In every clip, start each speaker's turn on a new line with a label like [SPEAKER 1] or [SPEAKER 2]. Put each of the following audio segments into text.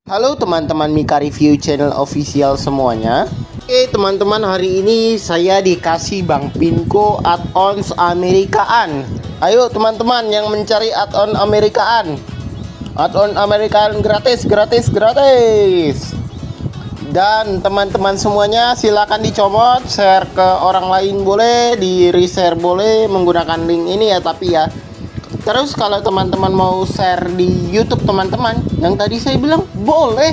[SPEAKER 1] Halo teman-teman Mika Review Channel official semuanya. Oke teman-teman, hari ini saya dikasih Bang Pinko add-ons Amerikaan. Ayo teman-teman yang mencari add-on Amerikaan. Add-on Amerikaan gratis. Dan teman-teman semuanya silakan dicomot, share ke orang lain boleh, di reshare boleh menggunakan link ini ya, tapi ya. Terus kalau teman-teman mau share di YouTube teman-teman, yang tadi saya bilang boleh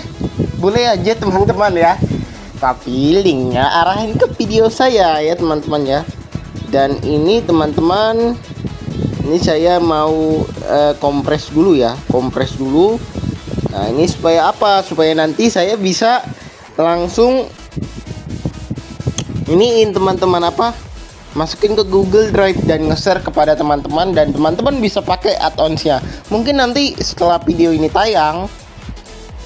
[SPEAKER 1] aja teman-teman ya. Tapi linknya arahin ke video saya ya teman-teman ya. Dan ini teman-teman, ini saya mau kompres dulu ya, Nah ini supaya apa? Supaya nanti saya bisa langsung iniin teman-teman masukin ke Google Drive dan nge-share kepada teman-teman, dan teman-teman bisa pakai add-onsnya. Mungkin nanti setelah video ini tayang,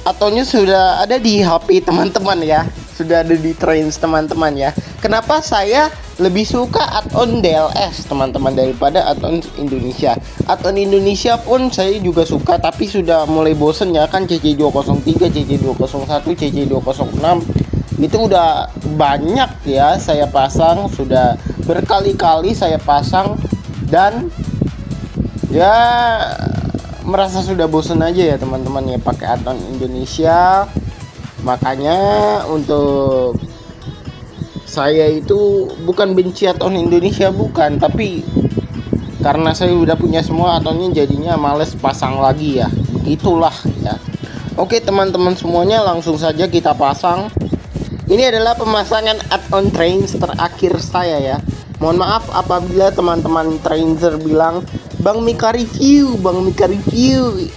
[SPEAKER 1] add-onnya sudah ada di HP teman-teman ya, sudah ada di Trains teman-teman ya. Kenapa saya lebih suka add-on DLS teman-teman daripada add-on Indonesia? Add-on Indonesia pun saya juga suka, tapi sudah mulai bosen ya kan. CC203, CC201, CC206 itu udah banyak ya saya pasang, sudah berkali-kali saya pasang, dan ya merasa sudah bosan aja ya teman-teman ya pakai add-on Indonesia. Makanya untuk saya itu bukan benci add-on Indonesia, bukan, tapi karena saya udah punya semua add-onnya jadinya males pasang lagi ya, itulah ya. Oke teman-teman semuanya, langsung saja kita pasang. Ini adalah pemasangan add-on Trains terakhir saya ya. Mohon maaf apabila teman-teman Trainser bilang, Bang Mika Review,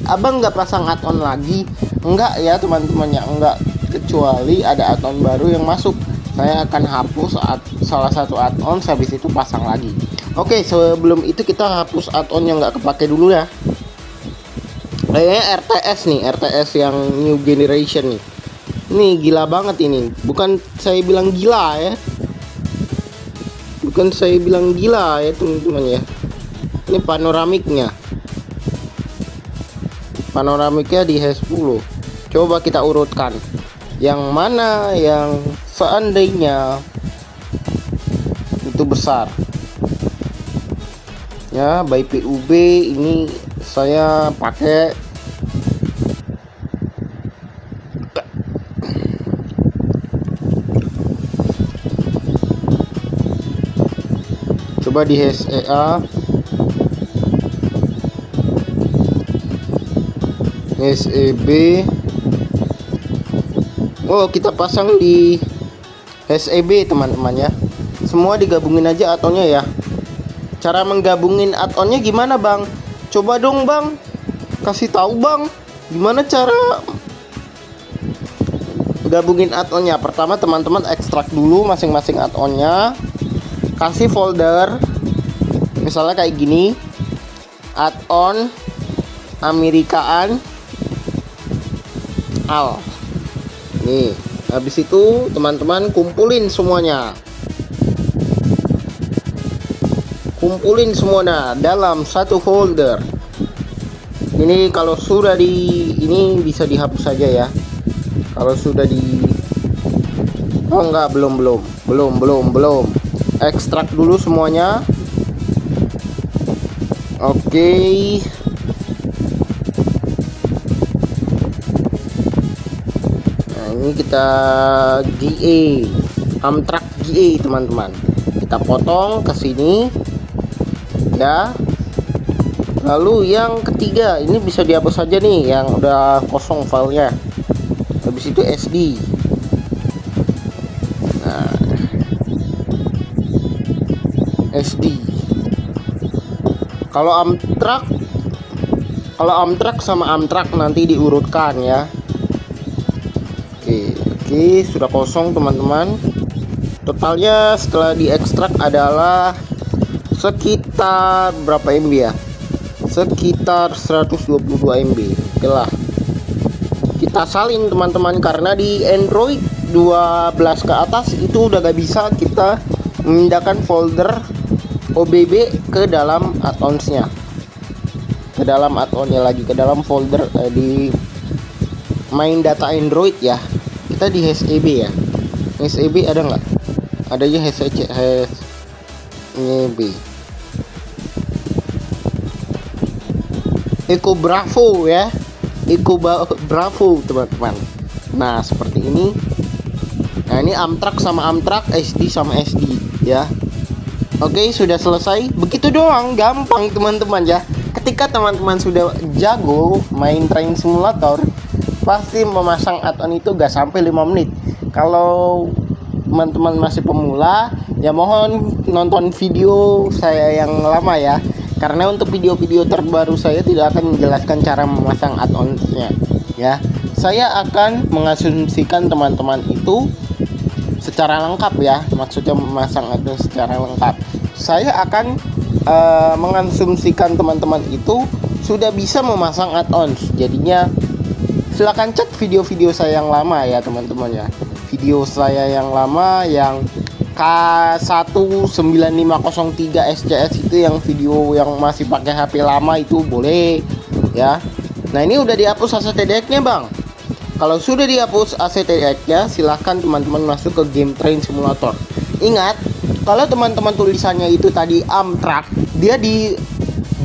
[SPEAKER 1] abang nggak pasang add-on lagi. Enggak ya teman-teman ya, enggak. Kecuali ada add-on baru yang masuk, saya akan hapus salah satu add-on, habis itu pasang lagi. Oke, sebelum itu kita hapus add-on yang nggak kepake dulu ya. Kayaknya RTS yang new generation nih. Ini gila banget ini. Bukan saya bilang gila ya, teman-teman ya. Ini panoramiknya di H10. Coba kita urutkan yang mana yang seandainya itu besar ya. By PUB ini saya pakai di HSEA, HSEB. Oh, kita pasang di HSEB teman-teman ya. Semua digabungin aja add-onnya ya. Cara menggabungin add-onnya gimana Bang? Coba dong Bang, kasih tahu Bang, gimana cara gabungin add-onnya. Pertama teman-teman ekstrak dulu masing-masing add-onnya, kasih folder misalnya kayak gini, add-on Amerikaan al. Nih, habis itu teman-teman kumpulin semuanya dalam satu folder. Ini kalau sudah ini bisa dihapus saja ya. Kalau sudah belum. Ekstrak dulu semuanya. Oke. Nah, ini kita Amtrak GA teman-teman. Kita potong ke sini ya. Lalu yang ketiga ini bisa dihapus saja nih yang udah kosong filenya. Habis itu SD. Nah, SD. Kalau Amtrak sama Amtrak nanti diurutkan ya. Oke, sudah kosong teman-teman. Totalnya setelah diekstrak adalah sekitar berapa MB ya? Sekitar 122 MB. Oke lah. Kita salin teman-teman, karena di Android 12 ke atas itu udah gak bisa kita memindahkan folder OBB ke dalam add-onsnya, ke dalam folder di main data Android ya, kita di HSEB ya. HSEB ada nggak? Ada aja HSEB. Eko Bravo ya, Bravo teman-teman. Nah seperti ini. Nah ini Amtrak sama Amtrak, SD sama SD ya. Oke, sudah selesai. Begitu doang, gampang teman-teman ya. Ketika teman-teman sudah jago main train simulator, pasti memasang add-on itu gak sampai 5 menit. Kalau teman-teman masih pemula, ya mohon nonton video saya yang lama ya. Karena untuk video-video terbaru saya tidak akan menjelaskan cara memasang add-on-nya ya. Saya akan mengasumsikan teman-teman itu secara lengkap ya. Maksudnya memasang add-on secara lengkap. Saya akan mengasumsikan teman-teman itu sudah bisa memasang add-ons. Jadinya silahkan cek video-video saya yang lama ya teman-teman ya. Video saya yang lama yang K19503 SCS itu yang video yang masih pakai HP lama itu boleh ya. Nah ini udah dihapus ACTDX-nya bang. Kalau sudah dihapus ACTDX-nya, silahkan teman-teman masuk ke game train simulator. Ingat, kalau teman-teman tulisannya itu tadi Amtrak, dia di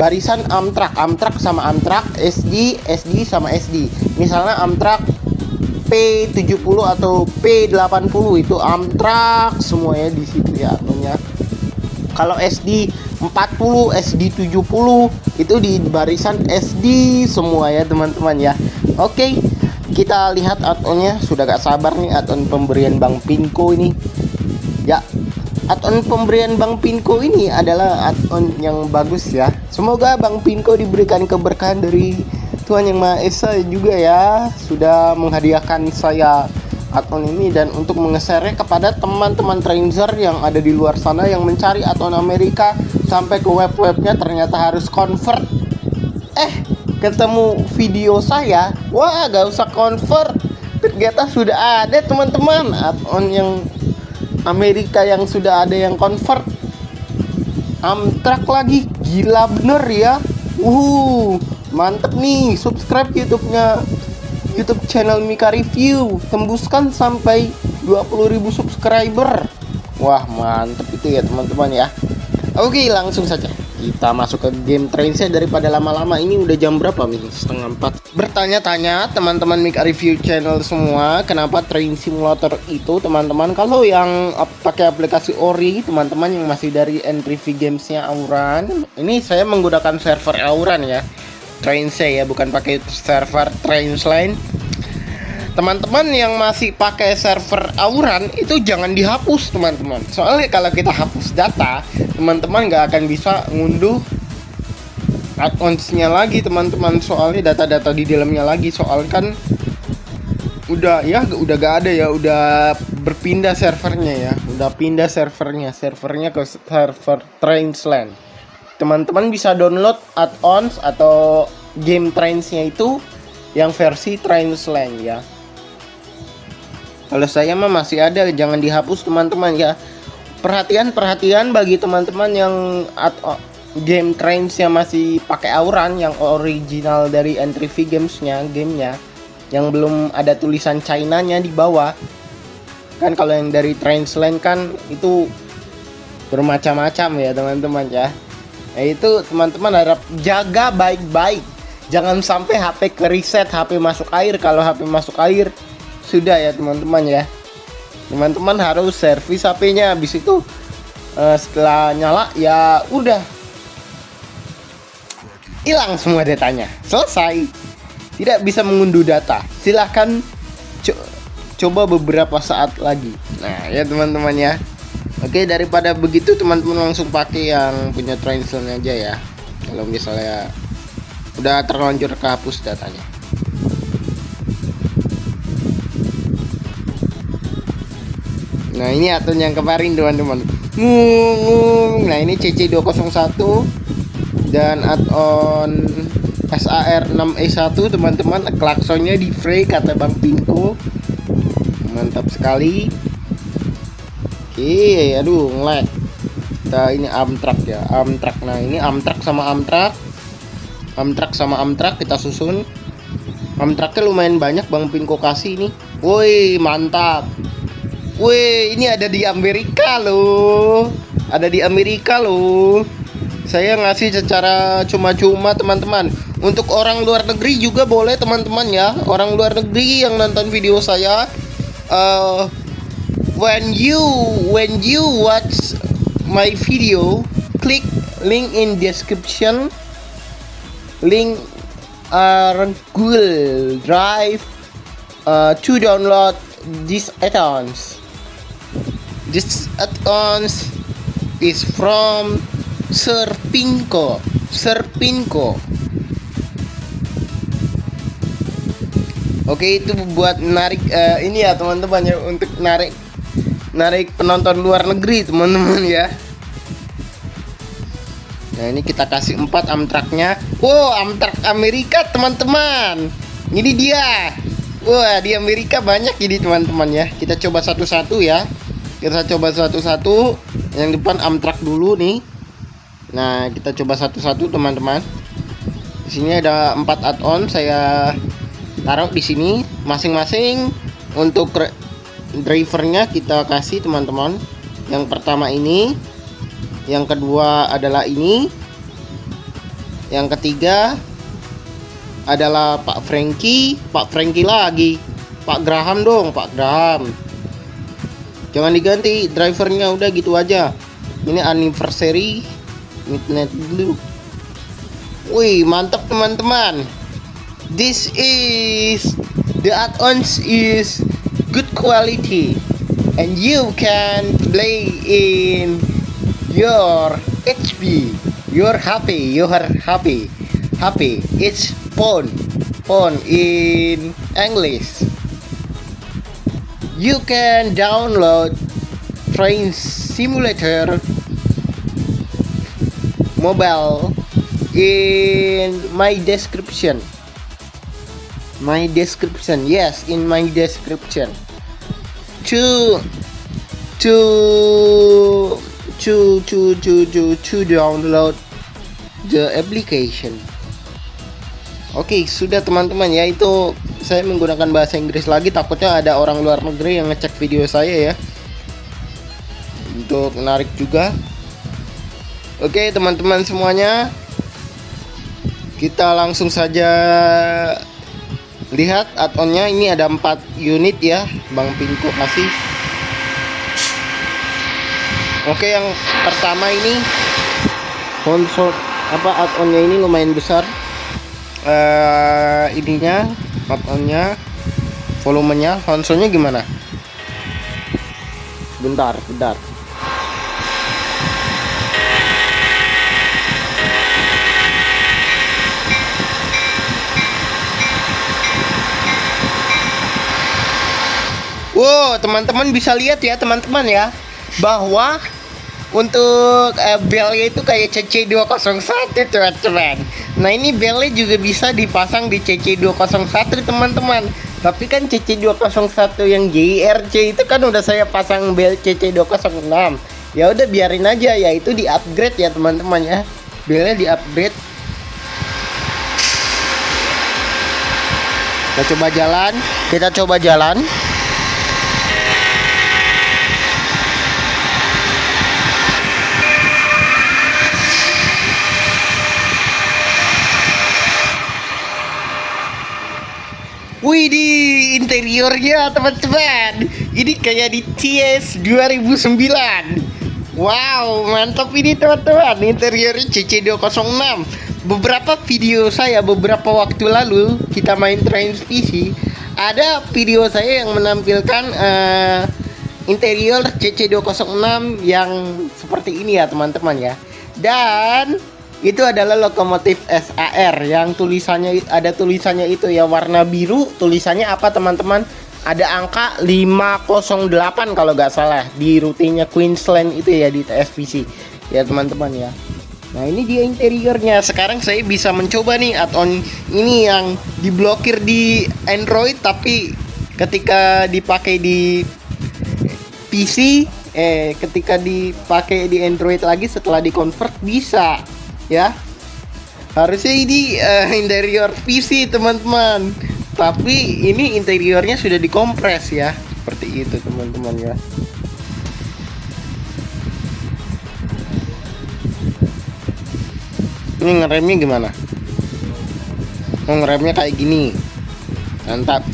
[SPEAKER 1] barisan Amtrak sama Amtrak, SD sama SD. Misalnya Amtrak P70 atau P80 itu Amtrak semuanya di situ ya akunnya. Kalau SD 40, SD 70 itu di barisan SD semua ya teman-teman ya. Oke, kita lihat add-onnya. Sudah gak sabar nih add-on pemberian Bang Pinko ini. Ya, add-on pemberian Bang Pinko ini adalah add-on yang bagus ya. Semoga Bang Pinko diberikan keberkahan dari Tuhan Yang Maha Esa juga ya, sudah menghadiahkan saya add-on ini dan untuk mengesernya kepada teman-teman trainer yang ada di luar sana yang mencari add-on Amerika sampai ke web-webnya ternyata harus convert. Ketemu video saya, wah gak usah convert, ternyata sudah ada teman-teman add-on yang Amerika yang sudah ada yang convert. Amtrak lagi, gila bener ya. Mantep nih, subscribe YouTube channel Mika Review, tembuskan sampai 20.000 subscriber. Wah mantep itu ya teman-teman ya. Oke, langsung saja kita masuk ke game train saya daripada lama-lama. Ini udah jam berapa nih? 3:30. Bertanya-tanya teman-teman Mika Review channel semua, kenapa train simulator itu teman-teman? Kalau yang pakai aplikasi Ori, teman-teman yang masih dari N3V Gamesnya Auran, ini saya menggunakan server Auran ya. Train saya bukan pakai server Trainsline. Teman-teman yang masih pakai server Auran itu jangan dihapus teman-teman. Soalnya kalau kita hapus data, teman-teman nggak akan bisa ngunduh add-onsnya lagi teman-teman. Soalnya data-data di dalamnya lagi. Soal kan udah gak ada ya, udah berpindah servernya ya. Udah pindah servernya ke server Trainsland. Teman-teman bisa download add-ons atau game trainsnya itu yang versi Trainsland ya. Kalau saya mah masih ada, jangan dihapus teman-teman ya. Perhatian bagi teman-teman yang game trainsnya masih pakai Auran yang original dari N3V gamenya yang belum ada tulisan China-nya di bawah. Kan kalau yang dari Trainsland kan itu bermacam-macam ya teman-teman ya. Nah itu teman-teman harap jaga baik-baik. Jangan sampai HP ke reset, HP masuk air. Kalau HP masuk air sudah ya teman-teman ya. Teman-teman harus servis HP-nya. Habis itu setelah nyala ya udah hilang semua datanya. Selesai. Tidak bisa mengunduh data. Silahkan coba beberapa saat lagi. Nah ya teman-teman ya. Oke, daripada begitu teman-teman langsung pakai yang punya Trainsland aja ya. Kalau misalnya udah terlanjur kehapus datanya. Nah ini add-on yang kemarin teman-teman. Nah ini CC201 dan add-on SAR6E1 teman-teman. Klaksonnya di free kata Bang Pinko. Mantap sekali. Oke, aduh nge-lag. Kita ini Amtrak ya, Amtrak. Nah, ini Amtrak sama Amtrak. Amtrak sama Amtrak kita susun. Amtraknya lumayan banyak Bang Pinko kasih ini. Woi, mantap. Woi, ini ada di Amerika loh. Ada di Amerika loh. Saya ngasih secara cuma-cuma teman-teman. Untuk orang luar negeri juga boleh teman-teman ya. Orang luar negeri yang nonton video saya, when you watch my video, klik link in description. Link Google Drive to download these add-ons. This add-ons is from Serpinko. Oke, itu buat narik ini ya teman-teman ya, untuk narik penonton luar negeri teman-teman ya. Nah, ini kita kasih 4 Amtraknya. Wow, Amtrak Amerika teman-teman. Ini dia. Wah, di Amerika banyak ini teman-teman ya. Kita coba satu-satu ya. Kita coba satu-satu. Yang depan Amtrak dulu nih. Nah, kita coba satu-satu teman-teman. Di sini ada 4 add-on, saya taruh di sini masing-masing. Untuk drivernya kita kasih teman-teman. Yang pertama ini, yang kedua adalah ini, yang ketiga adalah Pak Frankie lagi, Pak Graham dong, Pak Graham. Jangan diganti drivernya, udah gitu aja. Ini anniversary midnight blue. Wih, mantap teman-teman. This is the add-ons is good quality and you can play in your HP, your happy. It's phone in English. You can download Train Simulator mobile in my description. Yes, in my description. To download the application. Oke, sudah teman-teman ya, itu saya menggunakan bahasa Inggris lagi, takutnya ada orang luar negeri yang ngecek video saya ya, untuk menarik juga. Oke teman-teman semuanya, kita langsung saja lihat add-onnya. Ini ada 4 unit ya, Bang Pinko kasih. Oke, yang pertama ini konsol add-onnya ini lumayan besar. Ininya add-onnya, volumenya, konsolnya gimana? Bentar. Wow, teman-teman bisa lihat ya teman-teman ya, bahwa untuk belnya itu kayak CC201 teman-teman. Nah, ini belnya juga bisa dipasang di CC201 teman-teman. Tapi kan CC201 yang JRC itu kan udah saya pasang bel CC206. Ya udah biarin aja ya, itu di-upgrade ya teman-teman ya. Belnya di-upgrade. Kita coba jalan. Wih, di interiornya teman-teman, ini kayak di TS 2009. Wow, mantap ini teman-teman, interiornya CC206. Beberapa video saya beberapa waktu lalu kita main Train PC, ada video saya yang menampilkan interior CC206 yang seperti ini ya teman-teman ya. Dan itu adalah lokomotif SAR yang ada tulisannya itu ya, warna biru. Tulisannya apa teman-teman? Ada angka 508 kalau nggak salah, di rutenya Queensland itu ya, di TSPC ya teman-teman ya. Nah, ini dia interiornya. Sekarang saya bisa mencoba nih add-on ini yang diblokir di Android, tapi ketika dipakai di PC, ketika dipakai di Android lagi setelah di-convert bisa ya. Harusnya ini interior PC teman-teman. Tapi ini interiornya sudah dikompres ya, seperti itu teman-teman ya. Ini ngeremnya gimana? Oh, ngeremnya kayak gini, mantap.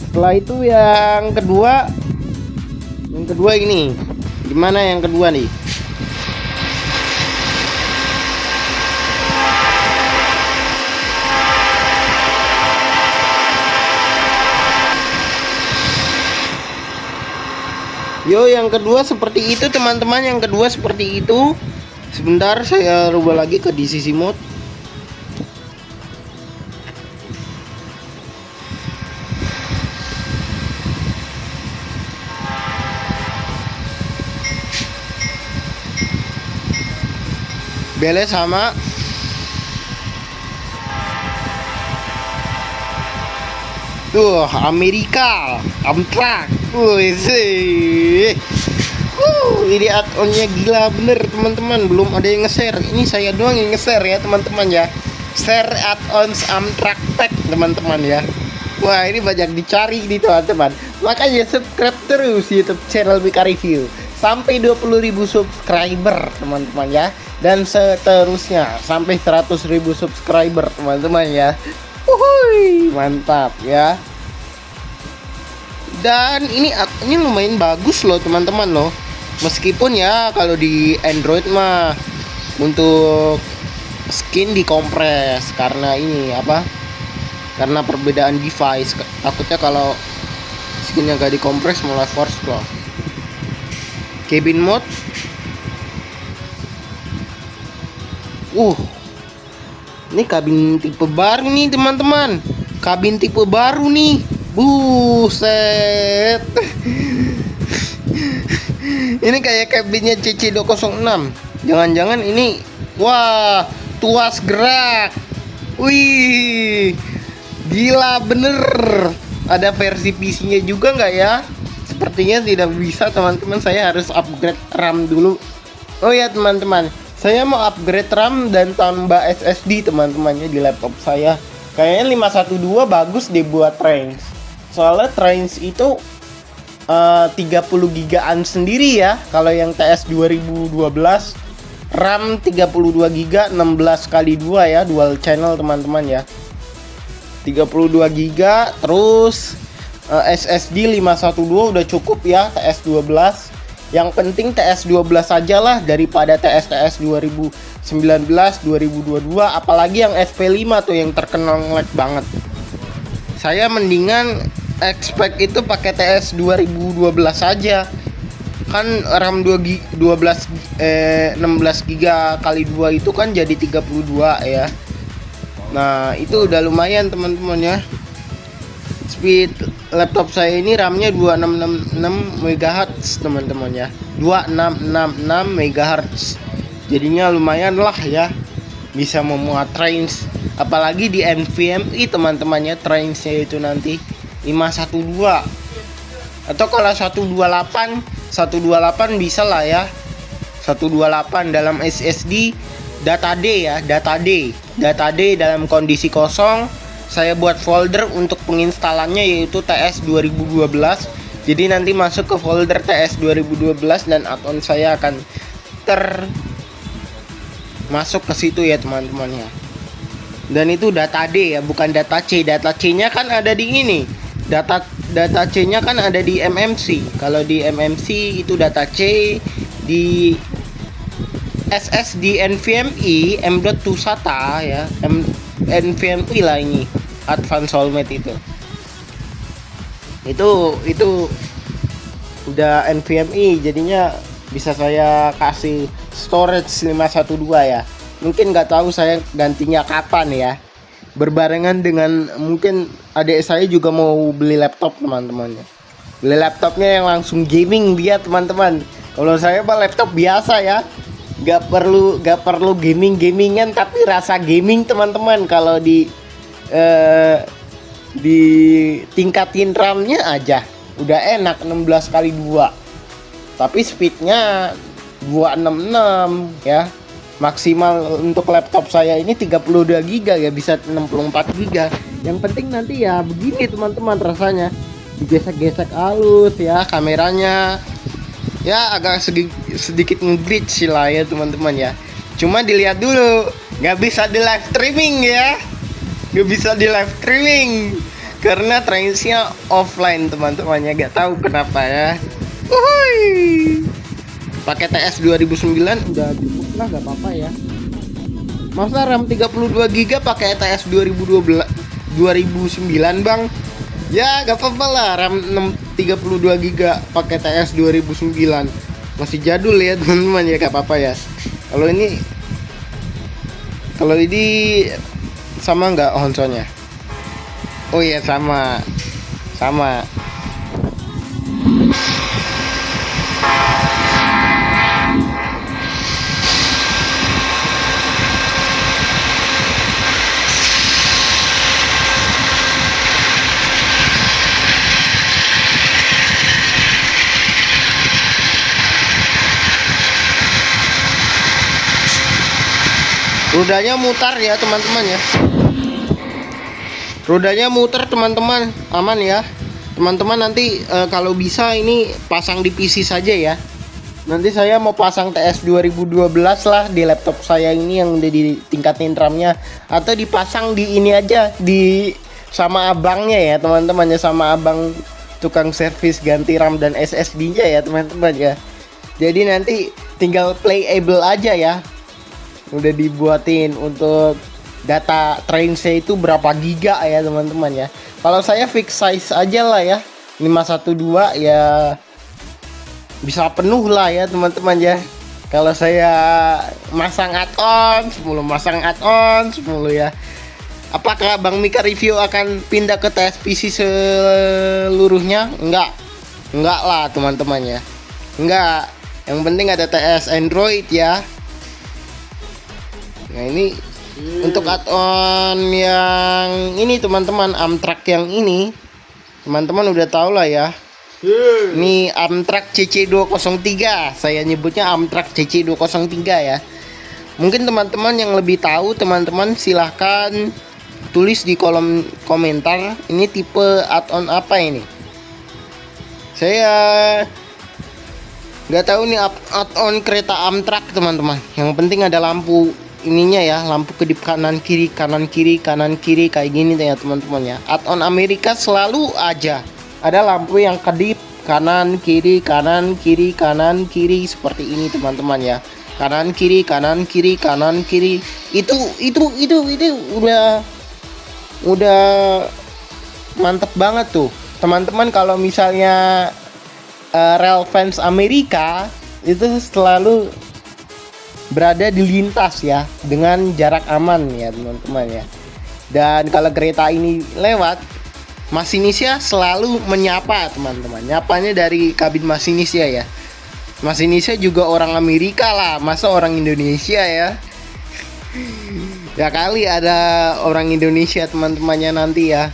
[SPEAKER 1] Setelah itu yang kedua ini gimana? Yang kedua nih, yo yang kedua seperti itu teman-teman, yang kedua seperti itu. Sebentar, saya rubah lagi ke DCC mode. Bele sama tuh Amerika Amtrak. Wih, ini add-onnya gila bener teman-teman, belum ada yang nge-share. Ini saya doang yang nge-share ya teman-teman ya. Share add-ons Amtrak Pack teman-teman ya. Wah, ini banyak dicari nih teman-teman. Makanya subscribe terus YouTube channel Mika Review sampai 20.000 subscriber teman-teman ya. Dan seterusnya sampai 100.000 subscriber teman-teman ya. Uhuy, mantap ya. Dan ini lumayan bagus loh teman-teman loh. Meskipun ya kalau di Android mah untuk skin dikompres karena ini apa? Karena perbedaan device. Takutnya kalau skinnya gak dikompres malah force close. Cabin mode. Ini kabin tipe baru nih teman-teman. Kabin tipe baru nih. Buset. Ini kayak kabinnya CC206. Jangan-jangan ini, wah, tuas gerak. Wih, gila bener. Ada versi PC-nya juga nggak ya? Sepertinya tidak bisa teman-teman. Saya harus upgrade RAM dulu. Oh ya teman-teman, saya mau upgrade RAM dan tambah SSD teman-temannya di laptop saya. Kayaknya 512 bagus deh buat Trains. Soalnya Trains itu 30 gigaan sendiri ya. Kalau yang TS 2012 RAM 32 giga 16 kali 2 ya, dual channel teman-teman ya. 32 giga terus SSD 512 udah cukup ya. TS 12 yang penting TS 12 aja lah daripada TS 2019 2022, apalagi yang SP5 tuh yang terkenal nge-lag banget. Saya mendingan expect itu pakai TS 2012 aja. Kan RAM 16 giga kali 2 itu kan jadi 32 ya. Nah, itu udah lumayan teman-teman ya. Speed laptop saya ini RAM-nya 2666 MHz teman-teman ya. 2666 MHz. Jadinya lumayan lah ya. Bisa memuat Trains. Apalagi di NVMe teman-temannya, Trains-nya itu nanti 512. Atau kalau 128 bisa lah ya. 128 dalam SSD data D ya, data D dalam kondisi kosong. Saya buat folder untuk penginstalannya yaitu TS 2012. Jadi nanti masuk ke folder TS 2012 dan add-on saya akan masuk ke situ ya teman-teman ya. Dan itu data D ya, bukan data C. Data C-nya kan ada di ini. Data C-nya kan ada di MMC. Kalau di MMC itu data C, di SSD NVMe M.2 SATA ya, NVMe lah ini, Advanced Soulmate itu udah NVMe, jadinya bisa saya kasih storage 512 ya. Mungkin nggak tahu saya gantinya kapan ya, berbarengan dengan mungkin adik saya juga mau beli laptop teman-teman ya. Beli laptopnya yang langsung gaming dia teman-teman. Kalau saya mah laptop biasa ya, gak perlu gamingan tapi rasa gaming teman-teman. Kalau tingkatin RAM-nya aja udah enak 16 kali 2. Tapi speednya 266 ya. Maksimal untuk laptop saya ini 32 GB ya, bisa 64 GB. Yang penting nanti ya begini teman-teman, rasanya digesek-gesek halus ya kameranya. Ya agak sedikit nge-glitch lah ya teman-teman ya. Cuma dilihat dulu, nggak bisa di live streaming ya. Nggak bisa di live streaming karena transnya offline teman-teman ya. Nggak tahu kenapa ya. Uhuy. Pakai TS 2009 udah cukup lah, nggak apa-apa ya. Masa RAM 32 GB pakai TS 2009 bang? Ya gak apa-apa lah, RAM 32 GB pakai TS 2009 masih jadul ya teman-teman ya, gak apa-apa ya. Kalau ini sama nggak Honsonya? Oh iya sama. Rodanya mutar ya teman-teman ya. Rodanya muter teman-teman, aman ya. Teman-teman nanti kalau bisa ini pasang di PC saja ya. Nanti saya mau pasang TS 2012 lah di laptop saya ini yang udah ditingkatin RAM-nya, atau dipasang di ini aja di sama abangnya ya teman-teman ya, sama abang tukang servis ganti RAM dan SSD-nya ya teman-teman ya. Jadi nanti tinggal playable aja ya. Udah dibuatin untuk data train-nya itu berapa giga ya teman-teman ya. Kalau saya fix size aja lah ya, 512 ya bisa penuh lah ya teman-teman ya. Kalau saya masang add-on 10 ya. Apakah Bang Mika Review akan pindah ke TSPC seluruhnya? Enggak lah teman-teman ya. Enggak. Yang penting ada TS Android ya. Nah ini untuk add-on yang ini teman-teman, Amtrak yang ini teman-teman udah tahu lah ya. Ini Amtrak CC203, saya nyebutnya Amtrak CC203 ya. Mungkin teman-teman yang lebih tahu, teman-teman silahkan tulis di kolom komentar ini tipe add-on apa ini. Saya nggak tahu nih add-on kereta Amtrak teman-teman. Yang penting ada lampu ininya ya, lampu kedip kanan kiri kayak gini ya teman-teman ya. Add-on Amerika selalu aja ada lampu yang kedip kanan kiri seperti ini teman-teman ya. Kanan kiri itu udah mantep banget tuh teman-teman. Kalau misalnya rel fans Amerika itu selalu berada di lintas ya dengan jarak aman ya teman-teman ya. Dan kalau kereta ini lewat, masinisnya selalu menyapa teman-teman. Nyapanya dari kabin masinisnya ya. Masinisnya juga orang Amerika lah, masa orang Indonesia ya. Ya kali ada orang Indonesia teman-temannya nanti ya.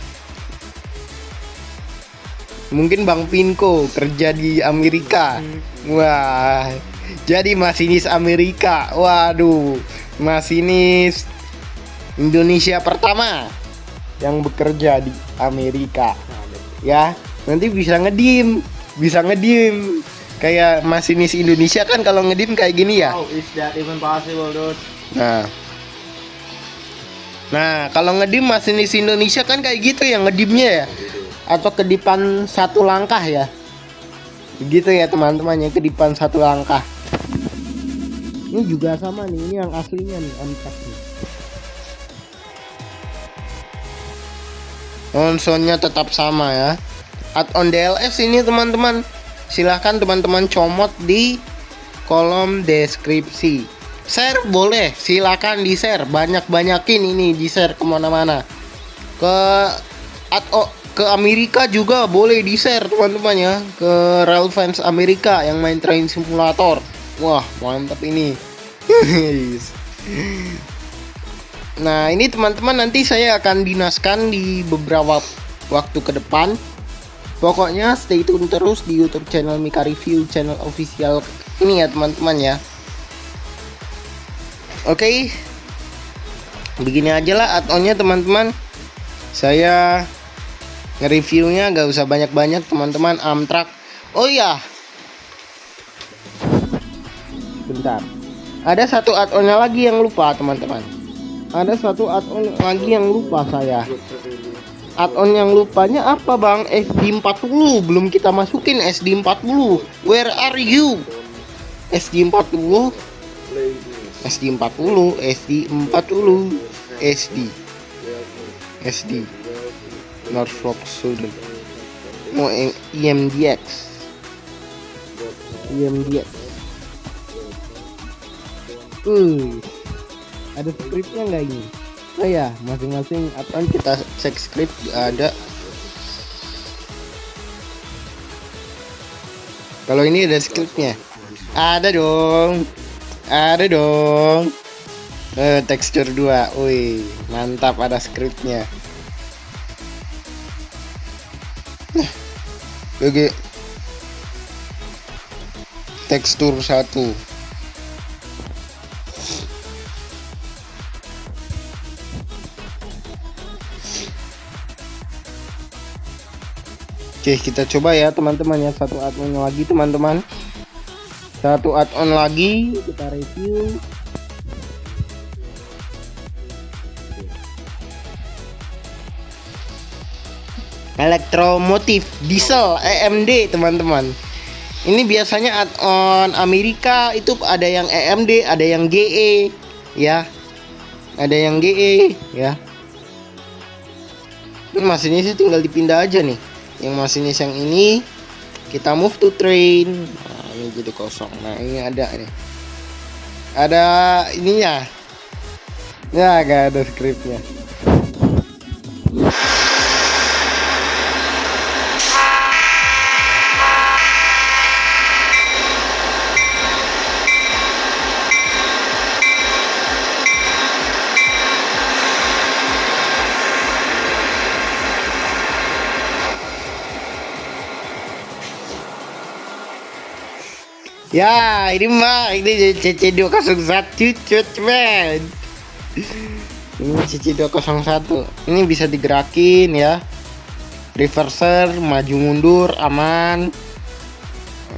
[SPEAKER 1] Mungkin Bang Pinko kerja di Amerika. Wah, jadi masinis Amerika. Waduh, masinis Indonesia pertama yang bekerja di Amerika. Ya, nanti bisa ngedim. Kayak masinis Indonesia kan kalau ngedim kayak gini ya.
[SPEAKER 2] Oh, is that even possible, dude?
[SPEAKER 1] Nah, kalau ngedim masinis Indonesia kan kayak gitu ya ngedimnya ya. Atau kedipan satu langkah ya. Begitu ya teman-teman ya, kedipan satu langkah. Ini juga sama nih, ini yang aslinya nih Amtrak nih. Konsonnya tetap sama ya. Add-on DLS ini teman-teman, silahkan teman-teman comot di kolom deskripsi. Share boleh, silahkan di share, banyakin ini di share kemana-mana. Ke Amerika juga boleh di share teman-teman ya, ke Rail Fans Amerika yang main Train Simulator. Wah mantap ini. Nah ini teman-teman, nanti saya akan dinaskan di beberapa waktu ke depan. Pokoknya stay tune terus di YouTube channel Mika Review, channel official ini ya teman-teman ya. Oke, begini aja lah add-onnya teman-teman. Saya nge-reviewnya gak usah banyak-banyak teman-teman. Amtrak. Oh iya, bentar, ada satu add-onnya lagi yang lupa teman-teman. Ada satu add-on lagi yang lupa saya. Add-on yang lupanya apa bang? SD40 belum kita masukin. SD40, where are you? SD40, SD40, SD40, SD Norfolk Southern. Mau IMDX, IMDX. Ada scriptnya nggak ini? Oh ya, masing-masing add-on kita cek script ada. Kalau ini ada scriptnya. Ada dong. Ada dong. Tekstur 2. Wih, mantap, ada scriptnya. Oke. Tekstur 1. Oke, kita coba ya teman-teman ya, satu add-on lagi teman-teman. Satu add-on lagi kita review. Elektromotif diesel EMD teman-teman. Ini biasanya add-on Amerika itu ada yang EMD, ada yang GE ya. Ada yang GE ya. Ini masinis tinggal dipindah aja nih. Yang masinis yang ini kita move to train. Nah, ini jadi kosong. Nah, ini ada nih. Ada ininya. Ya, gak ada scriptnya. Ya, ini mah ini CC201 men. Ini CC201. Ini bisa digerakin ya. Reverser, maju mundur aman.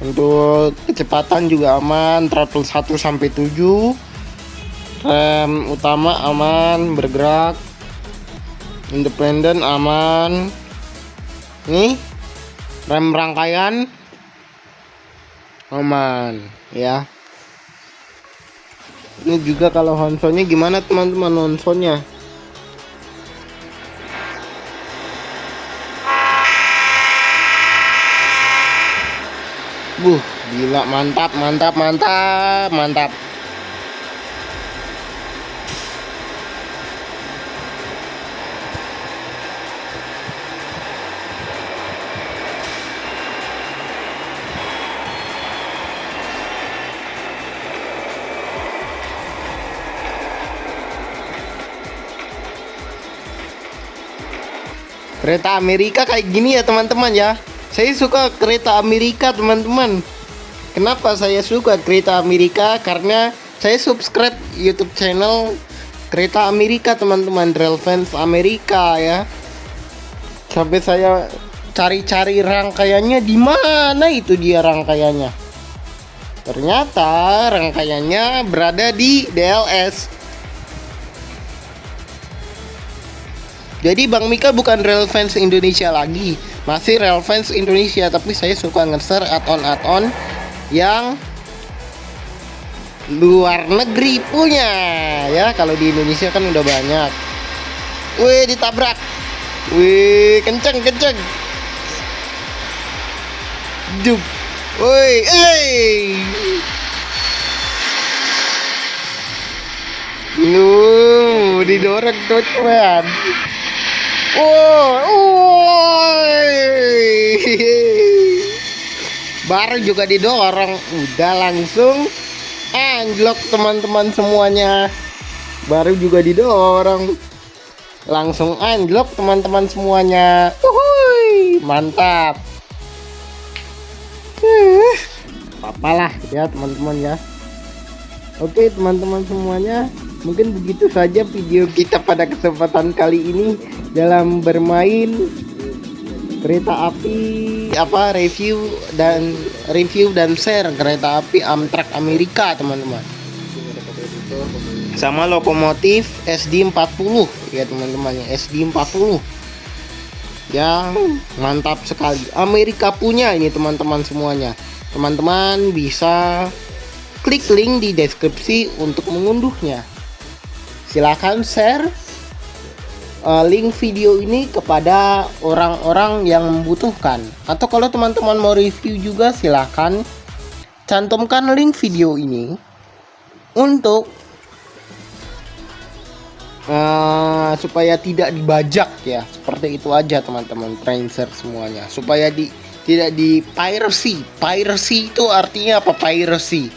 [SPEAKER 1] Untuk kecepatan juga aman, throttle 1 sampai 7. Rem utama aman, bergerak. Independen aman. Nih, rem rangkaian aman ya. Ini juga kalau honsonnya gimana teman-teman, honsonnya gila, mantap mantap mantap mantap. Kereta Amerika kayak gini ya teman-teman ya. Saya suka kereta Amerika teman-teman. Kenapa saya suka kereta Amerika? Karena saya subscribe YouTube channel Kereta Amerika teman-teman, Rail Fans Amerika ya. Sampai saya cari-cari rangkaiannya di mana itu dia rangkaiannya. Ternyata rangkaiannya berada di DLS. Jadi Bang Mika bukan Rail Fans Indonesia lagi, masih Rail Fans Indonesia, tapi saya suka nge-share add-on yang luar negeri punya ya. Kalau di Indonesia kan udah banyak. Wih, ditabrak. Wih, kenceng. Dup. Wih, didorong tuh man. Baru juga didorong, udah langsung anjlok teman-teman semuanya. Baru juga didorong, langsung anjlok teman-teman semuanya. Mantap. Apalah ya teman-teman ya. Oke teman-teman semuanya, Mungkin begitu saja video kita pada kesempatan kali ini dalam bermain kereta api review dan share kereta api Amtrak Amerika, teman-teman. Sama lokomotif SD40 ya, teman-teman, ya SD40 yang mantap sekali. Amerika punya ini, teman-teman semuanya. Teman-teman bisa klik link di deskripsi untuk mengunduhnya. Silahkan share link video ini kepada orang-orang yang membutuhkan. Atau kalau teman-teman mau review juga, silahkan cantumkan link video ini untuk supaya tidak dibajak ya. Seperti itu aja, teman-teman Trainser semuanya, supaya tidak di piracy. Piracy itu artinya apa? Piracy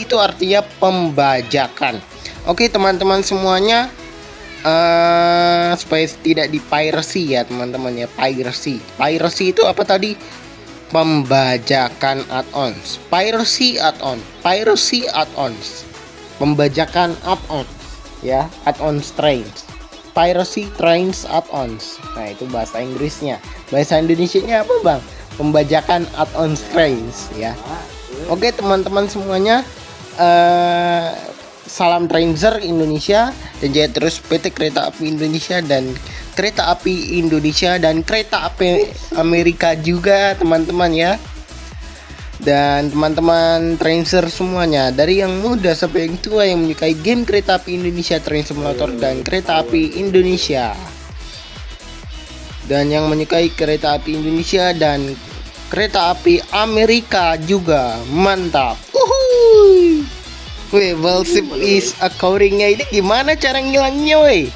[SPEAKER 1] itu artinya pembajakan. Oke, teman-teman semuanya, supaya tidak di piracy ya, teman-teman ya. Piracy itu apa tadi? Pembajakan add-ons. Piracy add-ons, pembajakan add-ons ya, add-ons trains. Piracy trains add-ons. Nah, itu bahasa Inggrisnya. Bahasa Indonesianya apa, Bang? Pembajakan add-ons trains ya. Oke, teman-teman semuanya, salam Trainser Indonesia, dan jaya terus PT Kereta Api Indonesia dan Kereta Api Indonesia dan Kereta Api Amerika juga, teman-teman ya. Dan teman-teman Trainser semuanya, dari yang muda sampai yang tua yang menyukai game Kereta Api Indonesia Train Simulator dan Kereta Api Indonesia, dan yang menyukai Kereta Api Indonesia dan Kereta Api Amerika juga, mantap. Wih, Wellship is accordingnya ini gimana cara ngilangnya, weh?